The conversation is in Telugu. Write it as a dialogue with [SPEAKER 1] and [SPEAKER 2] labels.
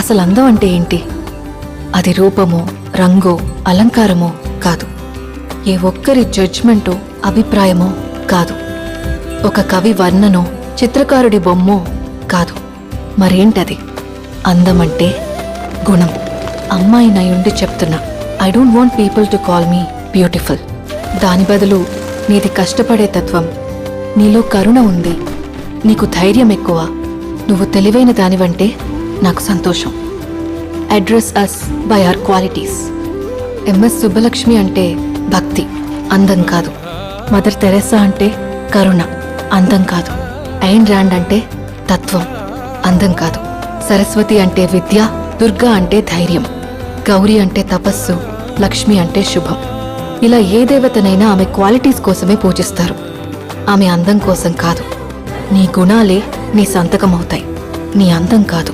[SPEAKER 1] అసలు అందం అంటే ఏంటి? అది రూపమో, రంగో, అలంకారమో కాదు. ఏ ఒక్కరి జడ్జ్మెంటో, అభిప్రాయమో కాదు. ఒక కవి వర్ణనో, చిత్రకారుడి బొమ్మో కాదు. మరేంటది? అందమంటే గుణం. అమ్మాయినయుండి చెప్తున్నా, I don't want people to call me beautiful. దాని బదులు నీది కష్టపడే తత్వం, నీలో కరుణ ఉంది, నీకు ధైర్యం ఎక్కువ, నువ్వు తెలివైన దానివంటే నాకు సంతోషం. Address us by our qualities. MS Subbulakshmi అంటే భక్తి, అందం కాదు. మదర్ తెరెసా అంటే కరుణ, అందం కాదు. ఐన్ ర్యాండ్ అంటే తత్వం, అందం కాదు. సరస్వతి అంటే విద్య, దుర్గా అంటే ధైర్యం, గౌరీ అంటే తపస్సు, లక్ష్మి అంటే శుభం. ఇలా ఏ దేవతనైనా ఆమె క్వాలిటీస్ కోసమే పూజిస్తారు, ఆమె అందం కోసం కాదు. నీ గుణాలే నీ సంతకమవుతాయి, నీ అందం కాదు.